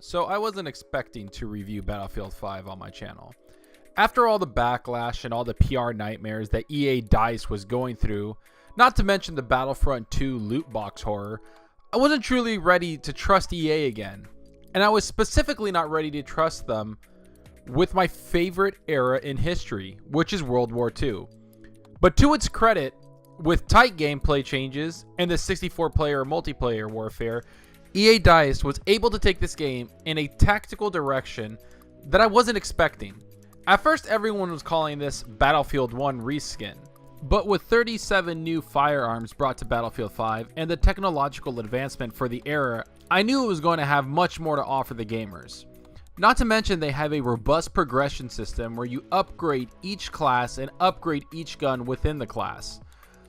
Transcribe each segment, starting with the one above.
So I wasn't expecting to review Battlefield 5 on my channel. After all the backlash and all the PR nightmares that EA DICE was going through, not to mention the Battlefront 2 loot box horror, I wasn't truly ready to trust EA again. And I was specifically not ready to trust them with my favorite era in history, which is World War II. But to its credit, with tight gameplay changes and the 64-player multiplayer warfare, EA DICE was able to take this game in a tactical direction that I wasn't expecting. At first, everyone was calling this Battlefield 1 reskin, but with 37 new firearms brought to Battlefield 5 and the technological advancement for the era, I knew it was going to have much more to offer the gamers. Not to mention they have a robust progression system where you upgrade each class and upgrade each gun within the class.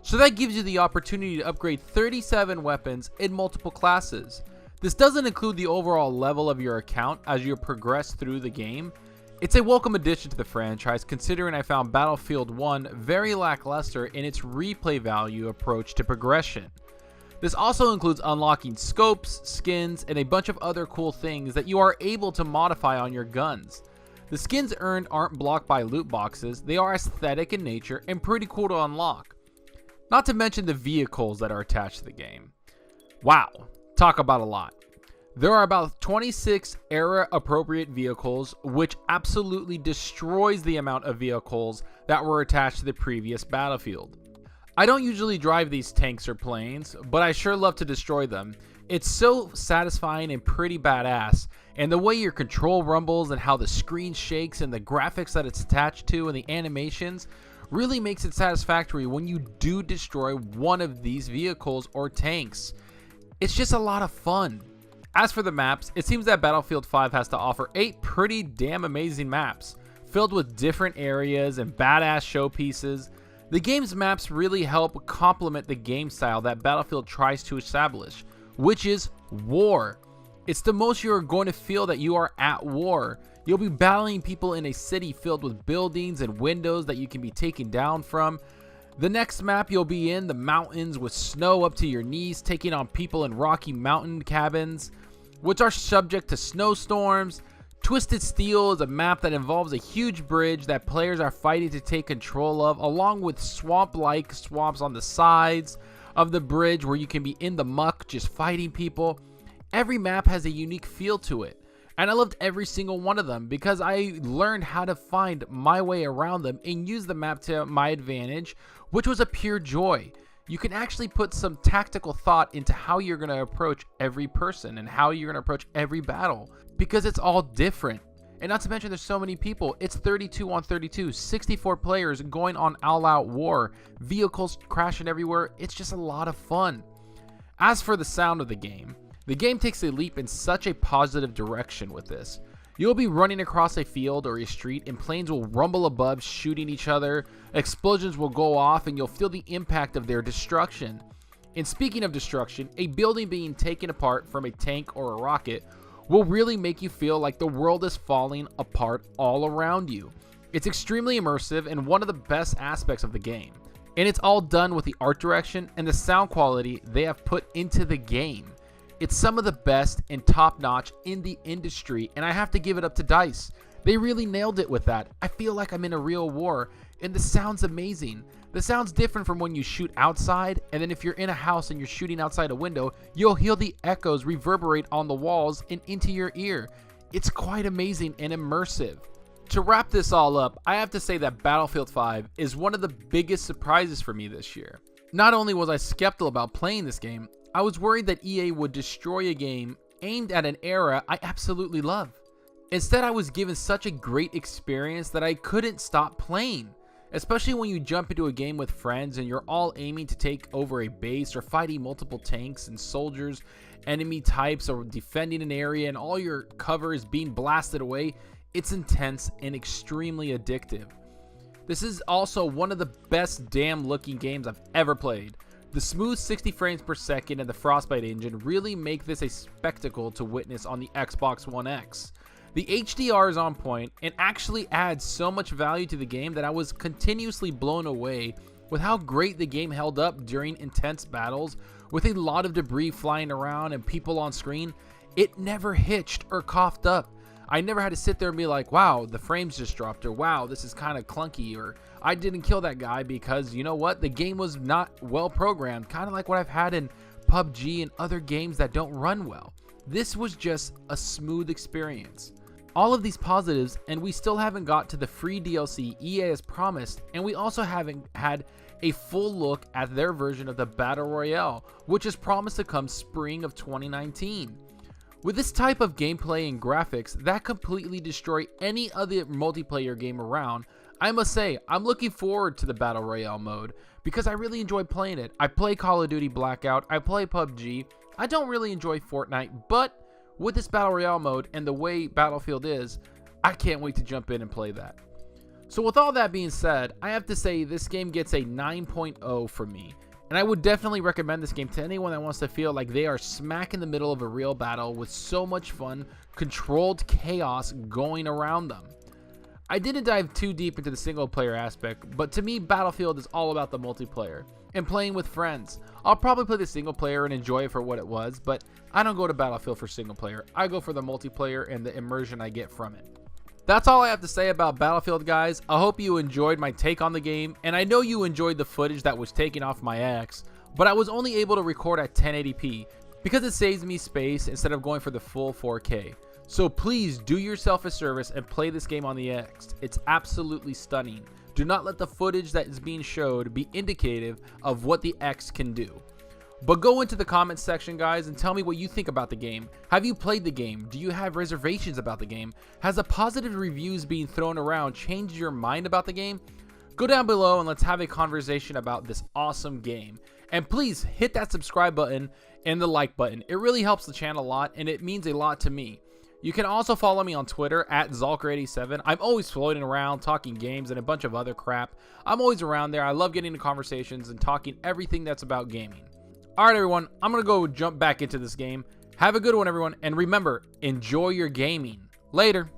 So that gives you the opportunity to upgrade 37 weapons in multiple classes. This doesn't include the overall level of your account as you progress through the game. It's a welcome addition to the franchise, considering I found Battlefield 1 very lackluster in its replay value approach to progression. This also includes unlocking scopes, skins, and a bunch of other cool things that you are able to modify on your guns. The skins earned aren't blocked by loot boxes, they are aesthetic in nature and pretty cool to unlock. Not to mention the vehicles that are attached to the game. Wow, talk about a lot. There are about 26 era-appropriate vehicles, which absolutely destroys the amount of vehicles that were attached to the previous Battlefield. I don't usually drive these tanks or planes, but I sure love to destroy them. It's so satisfying and pretty badass, and the way your control rumbles and how the screen shakes and the graphics that it's attached to and the animations really makes it satisfactory when you do destroy one of these vehicles or tanks. It's just a lot of fun. As for the maps, it seems that Battlefield 5 has to offer 8 pretty damn amazing maps, filled with different areas and badass showpieces. The game's maps really help complement the game style that Battlefield tries to establish, which is war. It's the most you're going to feel that you are at war. You'll be battling people in a city filled with buildings and windows that you can be taken down from. The next map you'll be in the mountains with snow up to your knees, taking on people in rocky mountain cabins, which are subject to snowstorms. Twisted Steel is a map that involves a huge bridge that players are fighting to take control of, along with swamp-like swamps on the sides of the bridge where you can be in the muck just fighting people. Every map has a unique feel to it, and I loved every single one of them because I learned how to find my way around them and use the map to my advantage, which was a pure joy. You can actually put some tactical thought into how you're going to approach every person and how you're going to approach every battle, because it's all different. And not to mention there's so many people. It's 32 on 32, 64 players going on all-out war, vehicles crashing everywhere. It's just a lot of fun. As for the sound of the game takes a leap in such a positive direction with this. You'll be running across a field or a street and planes will rumble above, shooting each other. Explosions will go off and you'll feel the impact of their destruction. And speaking of destruction, a building being taken apart from a tank or a rocket will really make you feel like the world is falling apart all around you. It's extremely immersive and one of the best aspects of the game. And it's all done with the art direction and the sound quality they have put into the game. It's some of the best and top-notch in the industry, and I have to give it up to DICE. They really nailed it with that. I feel like I'm in a real war, and the sound's amazing. The sound's different from when you shoot outside, and then if you're in a house and you're shooting outside a window, you'll hear the echoes reverberate on the walls and into your ear. It's quite amazing and immersive. To wrap this all up, I have to say that Battlefield 5 is one of the biggest surprises for me this year. Not only was I skeptical about playing this game, I was worried that EA would destroy a game aimed at an era I absolutely love. Instead, I was given such a great experience that I couldn't stop playing. Especially when you jump into a game with friends and you're all aiming to take over a base or fighting multiple tanks and soldiers, enemy types, or defending an area and all your cover is being blasted away. It's intense and extremely addictive. This is also one of the best damn looking games I've ever played. The smooth 60 frames per second and the Frostbite engine really make this a spectacle to witness on the Xbox One X. The HDR is on point and actually adds so much value to the game that I was continuously blown away with how great the game held up during intense battles with a lot of debris flying around and people on screen. it never hitched or coughed up. I never had to sit there and be like, wow, the frames just dropped, or wow, this is kind of clunky, or I didn't kill that guy because, you know what, the game was not well programmed, kind of like what I've had in PUBG and other games that don't run well. This was just a smooth experience. All of these positives, and we still haven't got to the free DLC EA has promised, and we also haven't had a full look at their version of the Battle Royale, which is promised to come spring of 2019. With this type of gameplay and graphics that completely destroy any other multiplayer game around, I must say, I'm looking forward to the Battle Royale mode because I really enjoy playing it. I play Call of Duty Blackout, I play PUBG, I don't really enjoy Fortnite, but with this Battle Royale mode and the way Battlefield is, I can't wait to jump in and play that. So with all that being said, I have to say this game gets a 9.0 from me. And I would definitely recommend this game to anyone that wants to feel like they are smack in the middle of a real battle with so much fun, controlled chaos going around them. I didn't dive too deep into the single player aspect, but to me Battlefield is all about the multiplayer and playing with friends. I'll probably play the single player and enjoy it for what it was, but I don't go to Battlefield for single player. I go for the multiplayer and the immersion I get from it. That's all I have to say about Battlefield, guys. I hope you enjoyed my take on the game, and I know you enjoyed the footage that was taken off my X, but I was only able to record at 1080p because it saves me space instead of going for the full 4K. So please do yourself a service and play this game on the X. It's absolutely stunning. Do not let the footage that is being showed be indicative of what the X can do. But go into the comments section, guys, and tell me what you think about the game. Have you played the game? Do you have reservations about the game? Has the positive reviews being thrown around changed your mind about the game? Go down below and let's have a conversation about this awesome game. And please hit that subscribe button and the like button. It really helps the channel a lot, and it means a lot to me. You can also follow me on Twitter at Zalker87. I'm always floating around talking games and a bunch of other crap. I'm always around there. I love getting into conversations and talking everything that's about gaming. Alright everyone, I'm going to go jump back into this game. Have a good one everyone, and remember, enjoy your gaming. Later.